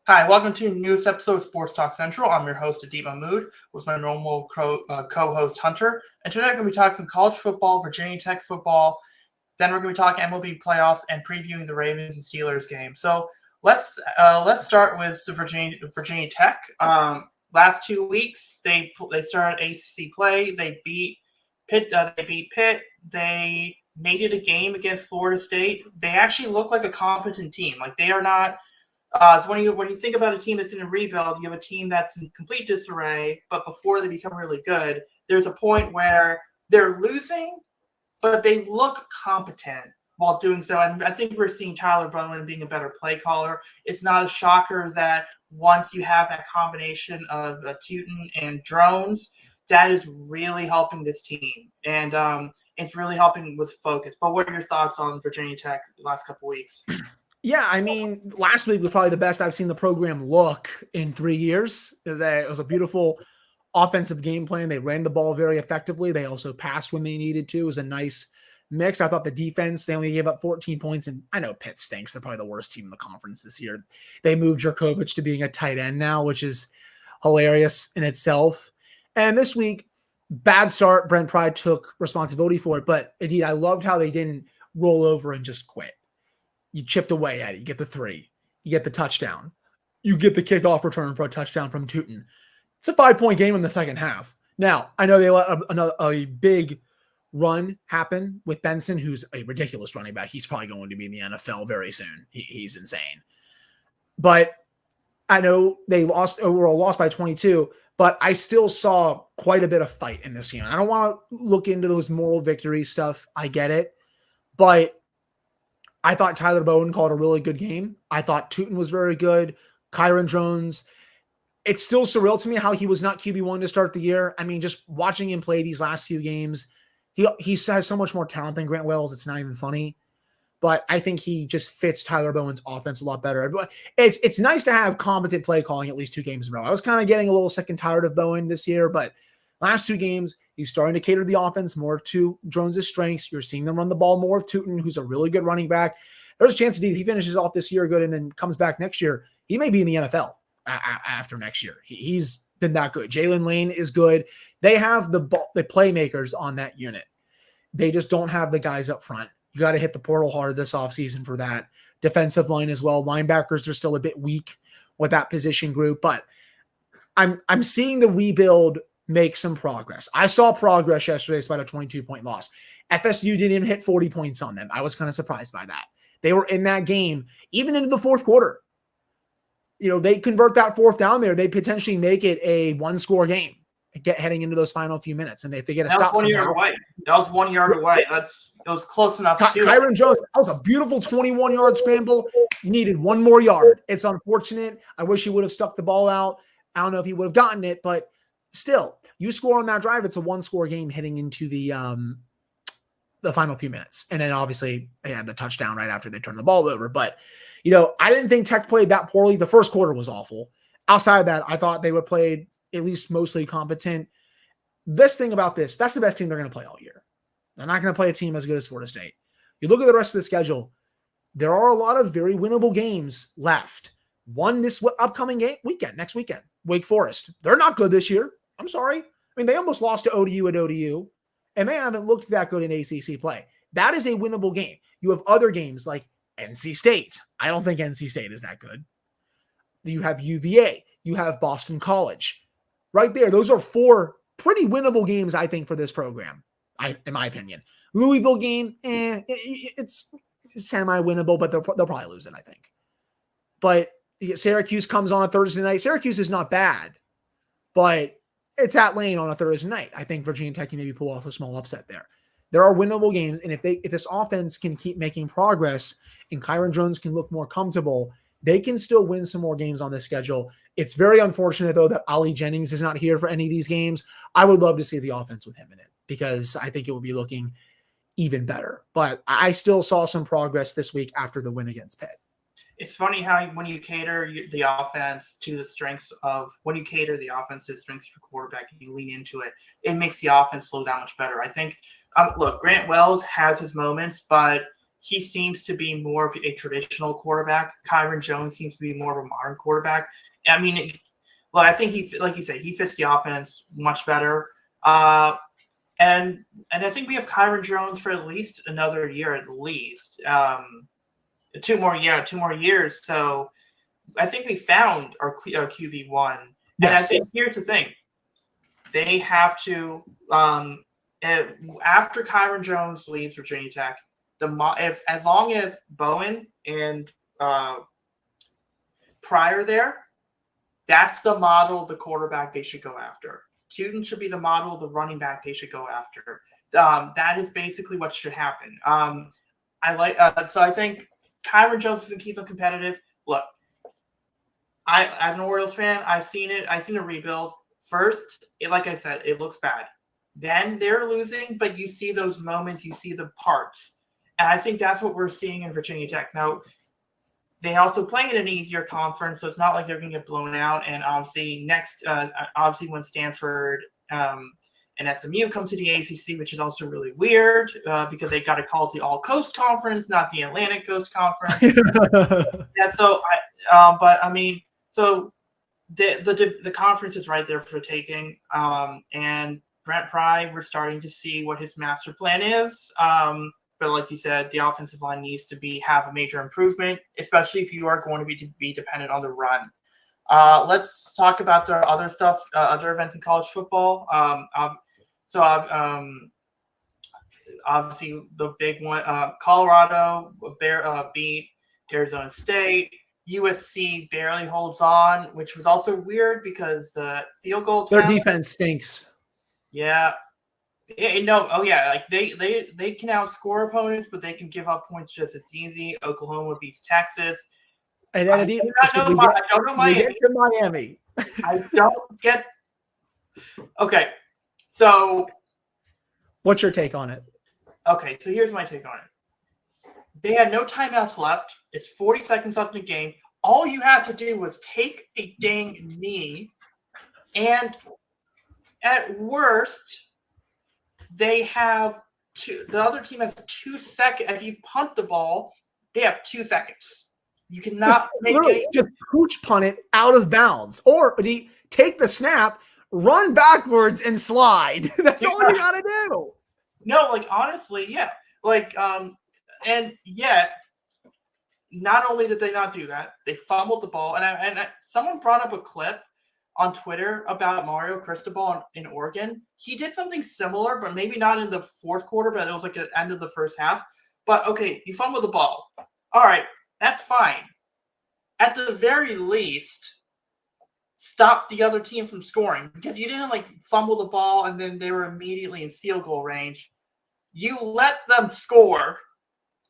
Hi, welcome to the newest episode of Sports Talk Central. I'm your host, Adit Mahmood, with my normal co-host, Hunter. And tonight we're going to be talking some college football, Virginia Tech football. Then we're going to be talking MLB playoffs and previewing the Ravens and Steelers game. So let's start with the Virginia Tech. Last 2 weeks, they started ACC play. They beat Pitt. They made it a game against Florida State. They actually look like a competent team. Like they are not. So when you think about a team that's in a rebuild, you have a team that's in complete disarray. But before they become really good, there's a point where they're losing, but they look competent while doing so. And I think we're seeing Tyler Bowen being a better play caller. It's not a shocker that once you have that combination of Teuton and Drones, that is really helping this team. And it's really helping with focus. But what are your thoughts on Virginia Tech the last couple of weeks? Yeah, I mean, last week was probably the best I've seen the program look in 3 years. It was a beautiful offensive game plan. They ran the ball very effectively. They also passed when they needed to. It was a nice mix. I thought the defense, they only gave up 14 points. And I know Pitt stinks. They're probably the worst team in the conference this year. They moved Jerkovich to being a tight end now, which is hilarious in itself. And this week, bad start. Brent Pry took responsibility for it. But indeed, I loved how they didn't roll over and just quit. You chipped away at it. You get the 3. You get the touchdown. You get the kickoff return for a touchdown from Teuton. It's a 5-point game in the second half. Now, I know they let a big run happen with Benson, who's a ridiculous running back. He's probably going to be in the NFL very soon. He's insane. But I know they overall lost by 22, but I still saw quite a bit of fight in this game. I don't want to look into those moral victory stuff. I get it. But I thought Tyler Bowen called a really good game. I thought Teuton was very good. Kyron Jones. It's still surreal to me how he was not QB1 to start the year. I mean, just watching him play these last few games, he has so much more talent than Grant Wells. It's not even funny. But I think he just fits Tyler Bowen's offense a lot better. But it's nice to have competent play calling at least 2 games in a row. I was kind of getting a little sick and tired of Bowen this year, but last 2 games, he's starting to cater the offense more to Jones' strengths. You're seeing them run the ball more with Teuton, who's a really good running back. There's a chance that if he finishes off this year good and then comes back next year, he may be in the NFL after next year. He's been that good. Jalen Lane is good. They have the playmakers on that unit. They just don't have the guys up front. You got to hit the portal hard this offseason for that. Defensive line as well. Linebackers are still a bit weak with that position group, but I'm seeing the rebuild make some progress. I saw progress yesterday despite a 22-point loss. FSU didn't even hit 40 points on them. I was kind of surprised by that. They were in that game, even into the fourth quarter. You know, they convert that 4th down there. They potentially make it a 1-score game, heading into those final few minutes. And if they get a stop, 1 yard away. That was 1 yard away. It was close enough. Kyron Jones, that was a beautiful 21-yard scramble. You needed 1 more yard. It's unfortunate. I wish he would have stuck the ball out. I don't know if he would have gotten it, but still, you score on that drive. It's a 1-score game heading into the final few minutes. And then obviously they had the touchdown right after they turned the ball over. But, you know, I didn't think Tech played that poorly. The first quarter was awful. Outside of that, I thought they would play at least mostly competent. Best thing about this, that's the best team they're going to play all year. They're not going to play a team as good as Florida State. You look at the rest of the schedule, there are a lot of very winnable games left. One this upcoming next weekend, Wake Forest. They're not good this year. I'm sorry. I mean, they almost lost to ODU at ODU. And they haven't looked that good in ACC play. That is a winnable game. You have other games like NC State. I don't think NC State is that good. You have UVA. You have Boston College. Right there, those are 4 pretty winnable games, I think, for this program, in my opinion. Louisville game, it's semi-winnable, but they'll probably lose it, I think. But Syracuse comes on a Thursday night. Syracuse is not bad, but it's at Lane on a Thursday night. I think Virginia Tech can maybe pull off a small upset there. There are winnable games, and if this offense can keep making progress and Kyron Jones can look more comfortable, they can still win some more games on this schedule. It's very unfortunate, though, that Ali Jennings is not here for any of these games. I would love to see the offense with him in it because I think it would be looking even better. But I still saw some progress this week after the win against Pitt. It's funny how when you cater the offense to the strengths of your quarterback and you lean into it, it makes the offense flow that much better. I think, look, Grant Wells has his moments, but he seems to be more of a traditional quarterback. Kyron Jones seems to be more of a modern quarterback. I mean, well, I think like you said, he fits the offense much better. And I think we have Kyron Jones for at least another year, at least 2 more years. So I think we found our QB1. And I think here's the thing: they have to after Kyron Jones leaves Virginia Tech, as long as Bowen and Pryor there, that's the model of the quarterback they should go after. Tuten should be the model of the running back they should go after. That is basically what should happen. So I think Kyron Jones doesn't keep them competitive. Look, as an Orioles fan, I've seen it. I've seen a rebuild. First, like I said, it looks bad. Then they're losing, but you see those moments, you see the parts. And I think that's what we're seeing in Virginia Tech. Now, they also play in an easier conference, so it's not like they're going to get blown out. And obviously, when Stanford and SMU come to the ACC, which is also really weird because they got to call it the All Coast Conference, not the Atlantic Coast Conference. Yeah. So so the conference is right there for the taking. And Brent Pry, we're starting to see what his master plan is. But like you said, the offensive line needs to have a major improvement, especially if you are going to be dependent on the run. Let's talk about the other stuff, other events in college football. Obviously the big one, Colorado beat Arizona State. USC barely holds on, which was also weird because the field goal their defense stinks. Yeah. Like they can outscore opponents, but they can give up points just as easy. Oklahoma beats Texas. And then I don't know Miami. I don't get. Okay, so what's your take on it? Okay, so here's my take on it. They had no timeouts left. It's 40 seconds left in the game. All you had to do was take a dang knee, and at worst, they have the other team has 2 seconds. If you punt the ball, they have 2 seconds. You cannot just pooch punt it out of bounds, or take the snap, run backwards, and slide. That's all you gotta do. No, like honestly, yeah. Like and yet, not only did they not do that, they fumbled the ball. And someone brought up a clip on Twitter about Mario Cristobal in Oregon. He did something similar, but maybe not in the fourth quarter, but it was like at the end of the first half. But okay, you fumbled the ball. All right, that's fine. At the very least, stop the other team from scoring, because you didn't like fumble the ball and then they were immediately in field goal range. You let them score,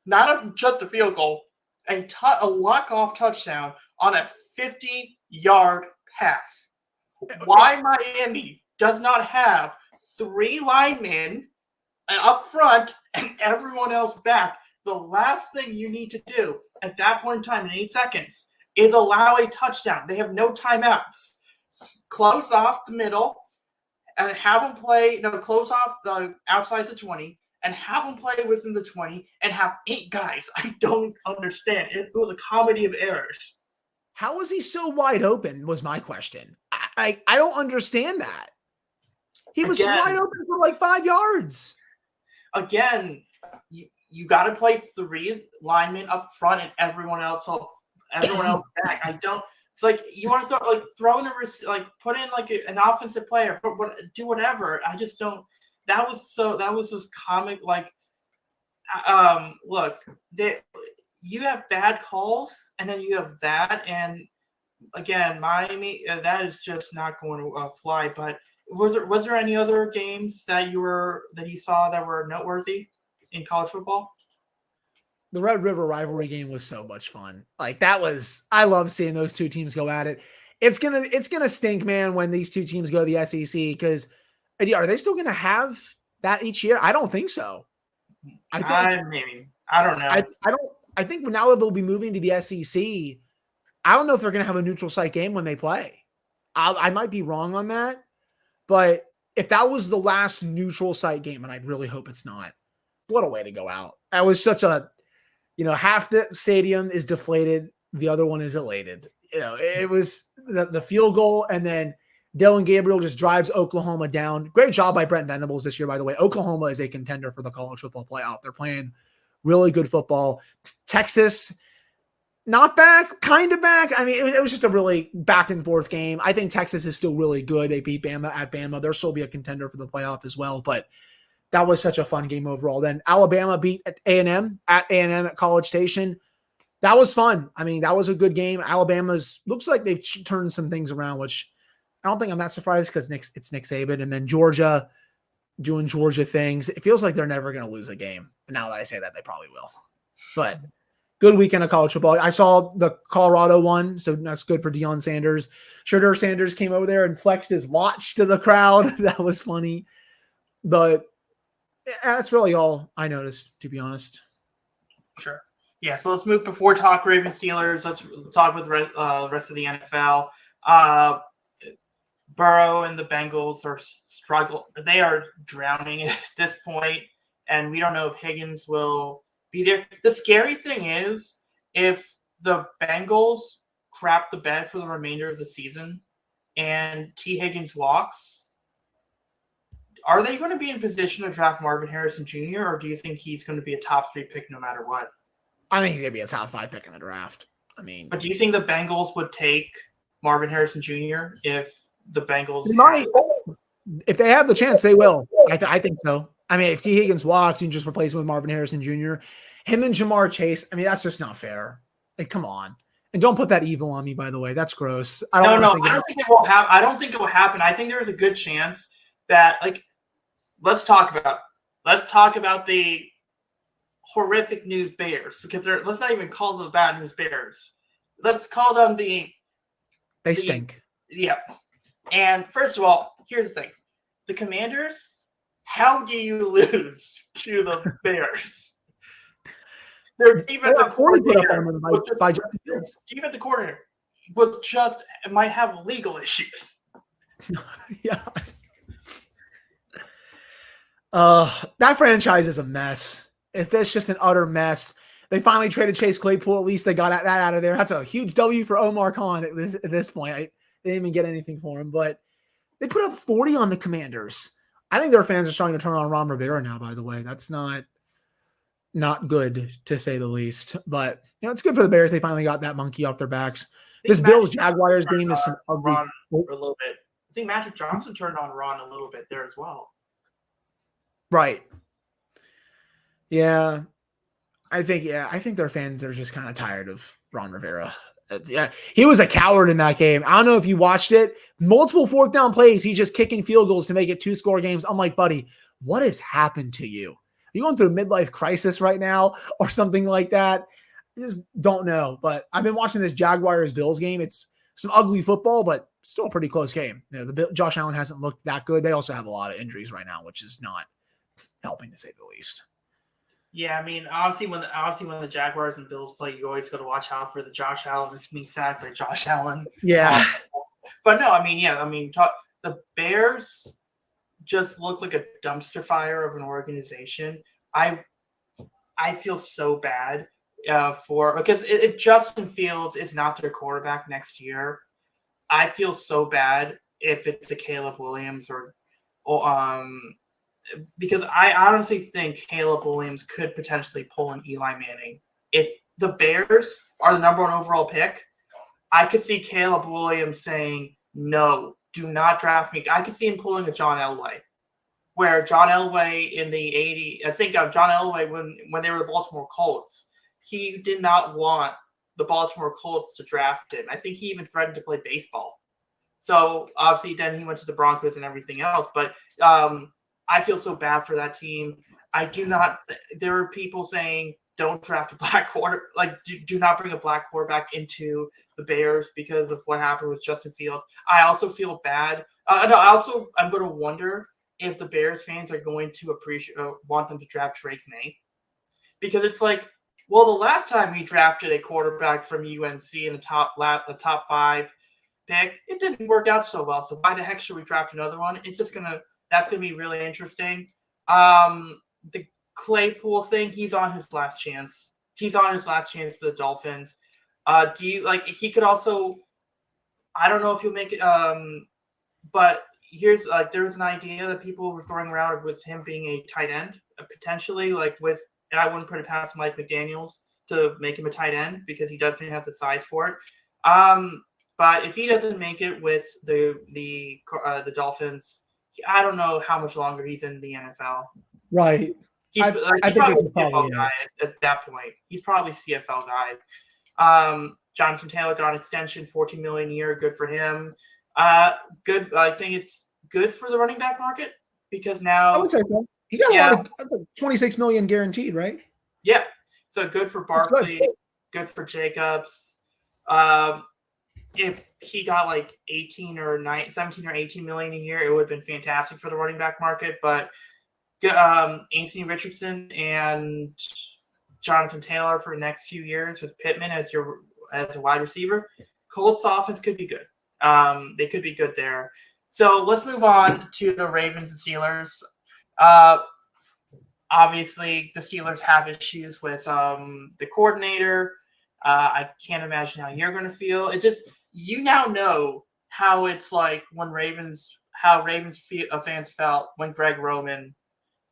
not just a field goal, a walk-off touchdown on a 50-yard pass. Why Miami does not have 3 linemen up front and everyone else back, the last thing you need to do at that point in time in 8 seconds is allow a touchdown. They have no timeouts. Close off the middle and have them close off the outside the 20 and have them play within the 20 and have 8 guys. I don't understand. It was a comedy of errors. How was he so wide open was my question. I don't understand that. He was wide open for like 5 yards. Again, you got to play 3 linemen up front and everyone else back. I don't. It's like you want to throw in put in like an offensive player, do whatever. I just don't. That was just comic. Like, look, you have bad calls, and then you have that, and again, Miami, that is just not going to fly. But was there any other games that you saw that were noteworthy in college football? The Red River rivalry game was so much fun. Like I love seeing those 2 teams go at it. It's gonna stink, man, when these 2 teams go to the SEC, because are they still gonna have that each year? I don't think so. I don't know. I think now that they'll be moving to the SEC, I don't know if they're gonna have a neutral site game when they play. I might be wrong on that, but if that was the last neutral site game, and I really hope it's not, what a way to go out. That was such a half the stadium is deflated. The other one is elated. It was the field goal, and then Dylan Gabriel just drives Oklahoma down. Great job by Brent Venables this year, by the way. Oklahoma is a contender for the college football playoff. They're playing really good football. Texas, not back, kind of back. I mean, it was just a really back and forth game. I think Texas is still really good. They beat Bama at Bama. They'll still be a contender for the playoff as well, but that was such a fun game overall. Then Alabama beat A&M at College Station. That was fun. I mean, that was a good game. Looks like they've turned some things around, which I don't think I'm that surprised because it's Nick Saban. And then Georgia doing Georgia things. It feels like they're never going to lose a game. But now that I say that, they probably will. But good weekend of college football. I saw the Colorado one, so that's good for Deion Sanders. Shedeur Sanders came over there and flexed his watch to the crowd. That was funny. But that's really all I noticed, to be honest. Sure. Yeah, so let's move before talk Ravens Steelers. Let's talk with the rest of the NFL. Burrow and the Bengals are struggling. They are drowning at this point, and we don't know if Higgins will be there. The scary thing is if the Bengals crap the bed for the remainder of the season and T. Higgins walks, are they going to be in position to draft Marvin Harrison Jr., or do you think he's going to be a top 3 pick no matter what? I think he's going to be a top 5 pick in the draft. But do you think the Bengals would take Marvin Harrison Jr. if the Bengals? If they have the chance, they will. I think so. I mean, if T. Higgins walks, you can just replace him with Marvin Harrison Jr. Him and Jamar Chase, I mean, that's just not fair. Like, come on. And don't put that evil on me, by the way. That's gross. I don't think it will happen. I don't think it will happen. I think there is a good chance that, let's talk about the horrific news bears, because let's not even call them the bad news bears. Let's call them they stink. Yeah. And first of all, here's the thing. The Commanders, how do you lose to the Bears? Their defensive coordinator might have legal issues. Yes. That franchise is a mess. It's just an utter mess. They finally traded Chase Claypool. At least they got that out of there. That's a huge W for Omar Khan at this point. They didn't even get anything for him, but they put up 40 on the Commanders. I think their fans are starting to turn on Ron Rivera now, by the way. That's not good, to say the least. But, it's good for the Bears. They finally got that monkey off their backs. This Bills-Jaguars game is some ugly. Ron a little bit. I think Magic Johnson turned on Ron a little bit there as well. Right. Yeah. I think their fans are just kind of tired of Ron Rivera. Yeah, he was a coward in that game. I don't know if you watched it. Multiple 4th down plays. He's just kicking field goals to make it 2-score games. I'm like, buddy, what has happened to you? Are you going through a midlife crisis right now or something like that? I just don't know. But I've been watching this Jaguars-Bills game. It's some ugly football, but still a pretty close game. Josh Allen hasn't looked that good. They also have a lot of injuries right now, which is not helping, to say the least. Yeah, I mean, obviously when the Jaguars and Bills play, you always got to watch out for the Josh Allen is being sacked by Josh Allen. Yeah, but no, the Bears just look like a dumpster fire of an organization. I feel so bad because if Justin Fields is not their quarterback next year, I feel so bad if it's a Caleb Williams or because I honestly think Caleb Williams could potentially pull an Eli Manning. If the Bears are the number 1 overall pick, I could see Caleb Williams saying, no, do not draft me. I could see him pulling a John Elway, where John Elway in the 80s, I think of John Elway when they were the Baltimore Colts, he did not want the Baltimore Colts to draft him. I think he even threatened to play baseball. So obviously then he went to the Broncos and everything else. But I feel so bad for that team. There are people saying don't draft a black quarter, do not bring a black quarterback into the Bears because of what happened with Justin Fields. I also feel bad. I'm going to wonder if the Bears fans are going to want them to draft Drake May, because it's like, well, the last time we drafted a quarterback from UNC in the top 5 pick, it didn't work out so well. So why the heck should we draft another one? That's going to be really interesting. The Claypool thing, he's on his last chance. he's on his last chance for the Dolphins. Do you like? He could also. I don't know if he'll make it. But here's there's an idea that people were throwing around with him being a tight end, potentially and I wouldn't put it past Mike McDaniels to make him a tight end because he definitely has the size for it. But if he doesn't make it with the Dolphins, I don't know how much longer he's in the NFL. Right. He's, I think probably this a is probably CFL guy at that point. He's probably CFL guy. Jonathan Taylor got an extension, $14 million a year. Good for him. Good. I think it's good for the running back market because now I would say so. He got a lot of 26 million guaranteed, right? Yeah. So good for Barkley. Good for Jacobs. If he got 17 or 18 million a year, it would have been fantastic for the running back market. But Anthony Richardson and Jonathan Taylor for the next few years with Pittman as a wide receiver, Colts offense could be good. They could be good there. So let's move on to the Ravens and Steelers. Obviously, the Steelers have issues with the coordinator. I can't imagine how you're going to feel. It's just you now know how it's like when Ravens fans felt when Greg Roman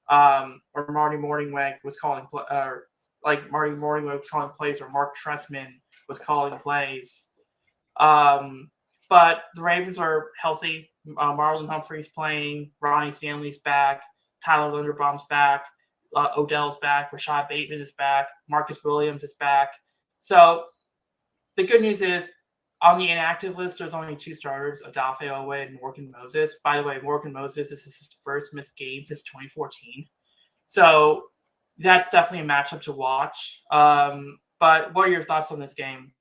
or Marty Mornhinweg was calling Marty Mornhinweg was calling plays, or Mark Trestman was calling plays. But the Ravens are healthy. Marlon Humphrey's playing. Ronnie Stanley's back. Tyler Linderbaum's back. Odell's back. Rashad Bateman is back. Marcus Williams is back. So the good news is on the inactive list, there's only 2 starters, Odafe Oweh and Morgan Moses. By the way, Morgan Moses, this is his first missed game since 2014. So that's definitely a matchup to watch. But what are your thoughts on this game?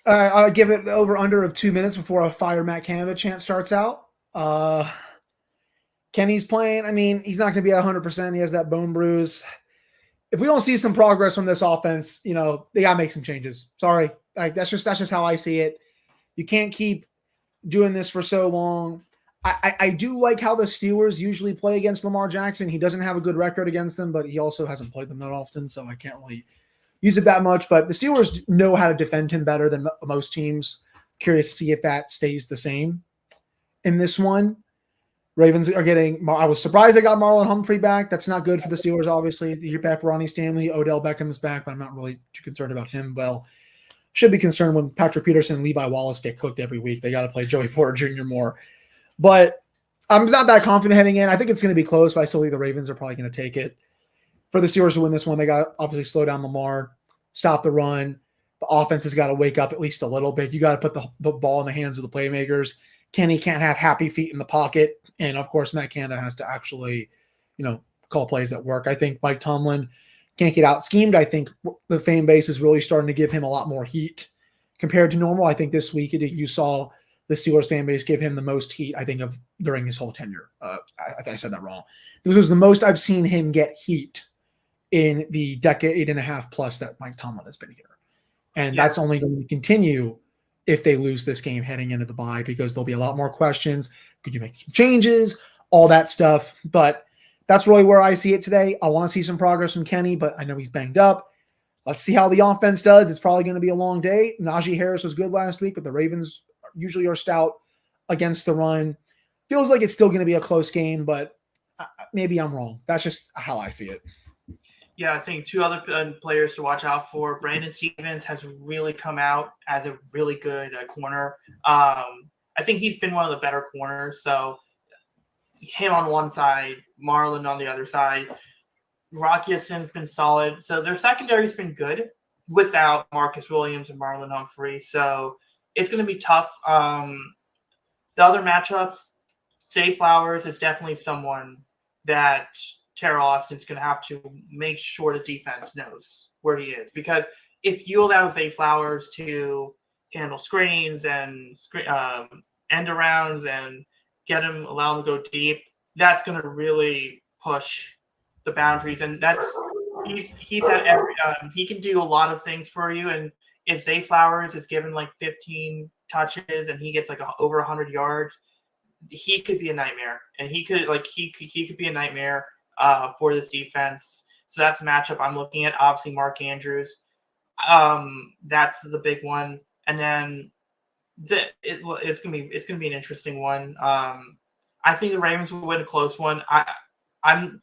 I'll give it the over under of 2 minutes before a fire Matt Canada chant starts out. Kenny's playing. I mean, he's not going to be at 100%. He has that bone bruise. If we don't see some progress from this offense, they got to make some changes. Sorry. That's just how I see it. You can't keep doing this for so long. I do like how the Steelers usually play against Lamar Jackson. He doesn't have a good record against them, but he also hasn't played them that often, so I can't really use it that much. But the Steelers know how to defend him better than most teams. Curious to see if that stays the same in this one. Ravens are getting – I was surprised they got Marlon Humphrey back. That's not good for the Steelers, obviously. You're back Ronnie Stanley. Odell Beckham's back, but I'm not really too concerned about him. Well, should be concerned when Patrick Peterson and Levi Wallace get cooked every week. They got to play Joey Porter Jr. more. But I'm not that confident heading in. I think it's going to be close, but I still think the Ravens are probably going to take it. For the Steelers to win this one, they got to obviously slow down Lamar, stop the run. The offense has got to wake up at least a little bit. You got to put the ball in the hands of the playmakers. Kenny can't have happy feet in the pocket. And, of course, Matt Canada has to actually, call plays that work. I think Mike Tomlin can't get out schemed. I think the fan base is really starting to give him a lot more heat compared to normal. I think this week you saw the Steelers fan base give him the most heat, I think, of during his whole tenure. I think I said that wrong. This was the most I've seen him get heat in the decade and a half plus that Mike Tomlin has been here. And that's only going to continue if they lose this game heading into the bye, because there'll be a lot more questions. Could you make some changes? All that stuff. But that's really where I see it today. I want to see some progress from Kenny, but I know he's banged up. Let's see how the offense does. It's probably going to be a long day. Najee Harris was good last week, but the Ravens usually are stout against the run. Feels like it's still going to be a close game, but maybe I'm wrong. That's just how I see it. Yeah, I think 2 other players to watch out for. Brandon Stevens has really come out as a really good corner. I think he's been one of the better corners. So him on one side, Marlon on the other side. Rocky Yassin's been solid. So their secondary's been good without Marcus Williams and Marlon Humphrey. So it's going to be tough. The other matchups, Zay Flowers is definitely someone that Terrell Austin's going to have to make sure the defense knows where he is. Because if you allow Zay Flowers to handle screens and end arounds and allow him to go deep, that's going to really push the boundaries. And he's at every he can do a lot of things for you. And if Zay Flowers is given 15 touches and he gets over 100 yards, he could be a nightmare, and he could be a nightmare for this defense. So that's the matchup I'm looking at. Obviously, Mark Andrews. That's the big one, and then it's gonna be an interesting one. I think the Ravens will win a close one. I'm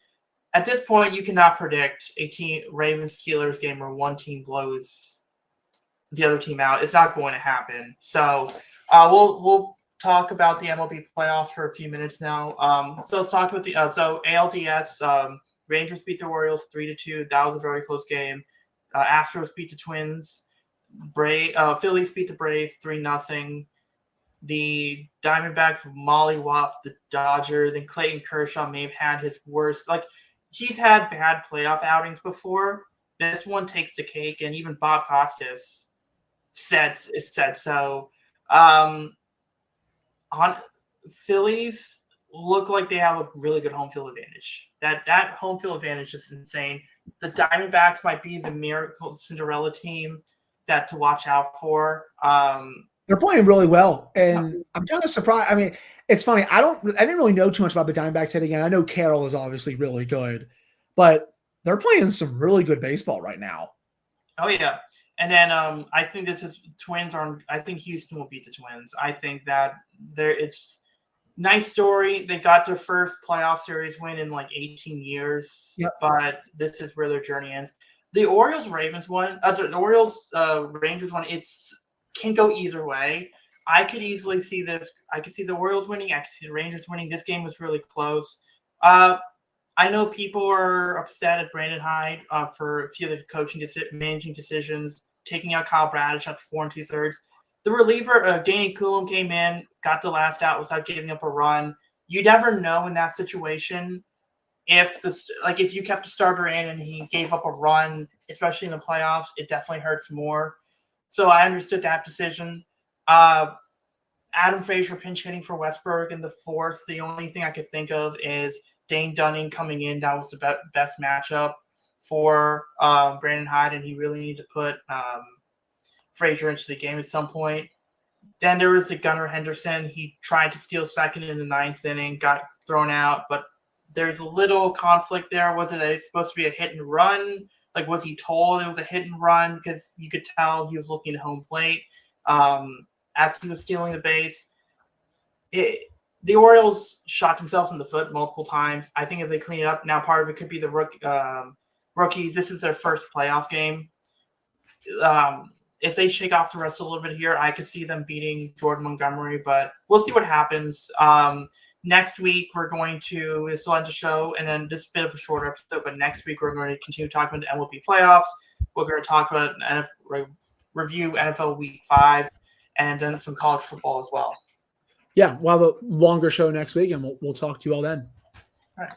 at this point, you cannot predict a team Ravens Steelers game where one team blows the other team out. It's not going to happen. So we'll talk about the MLB playoffs for a few minutes now. So let's talk about the ALDS. Rangers beat the Orioles 3-2. That was a very close game. Astros beat the Twins. Phillies beat the Braves 3-0. The Diamondbacks mollywhopped the Dodgers, and Clayton Kershaw may have had his worst. He's had bad playoff outings before. This one takes the cake, and even Bob Costas said so. On Phillies look like they have a really good home field advantage. That home field advantage is insane. The Diamondbacks might be the miracle Cinderella team to watch out for. They're playing really well, and I'm kind of surprised. I mean, it's funny. I didn't really know too much about the Diamondbacks hitting, and I know Carroll is obviously really good, but they're playing some really good baseball right now. Oh yeah, and then I think this is Twins are. I think Houston will beat the Twins. I think that it's nice story. They got their first playoff series win in 18 years, yep. But this is where their journey ends. The Orioles-Ravens one, the Orioles-Rangers one, can go either way. I could easily see this. I could see the Orioles winning. I could see the Rangers winning. This game was really close. I know people are upset at Brandon Hyde for a few of the managing decisions, taking out Kyle Bradish after 4 2/3. The reliever, Danny Coulomb, came in, got the last out without giving up a run. You never know in that situation if you kept a starter in and he gave up a run, especially in the playoffs, it definitely hurts more. So I understood that decision. Adam Frazier pinch hitting for Westberg in the 4th. The only thing I could think of is Dane Dunning coming in. That was the best matchup for Brandon Hyde, and he really needed to put Frazier into the game at some point. Then there was the Gunnar Henderson. He tried to steal second in the 9th inning, got thrown out, but there's a little conflict there. Was it supposed to be a hit and run? Was he told it was a hit and run? Because you could tell he was looking at home plate as he was stealing the base. The Orioles shot themselves in the foot multiple times. I think if they clean it up, now part of it could be the rookies. This is their first playoff game. If they shake off the rest a little bit here, I could see them beating Jordan Montgomery, but we'll see what happens. Next week, we're going to still end the show, and then this is a bit of a shorter episode, but next week, we're going to continue talking about the MLB playoffs. We're going to talk about review NFL Week 5, and then some college football as well. Yeah, we'll have a longer show next week, and we'll talk to you all then. All right.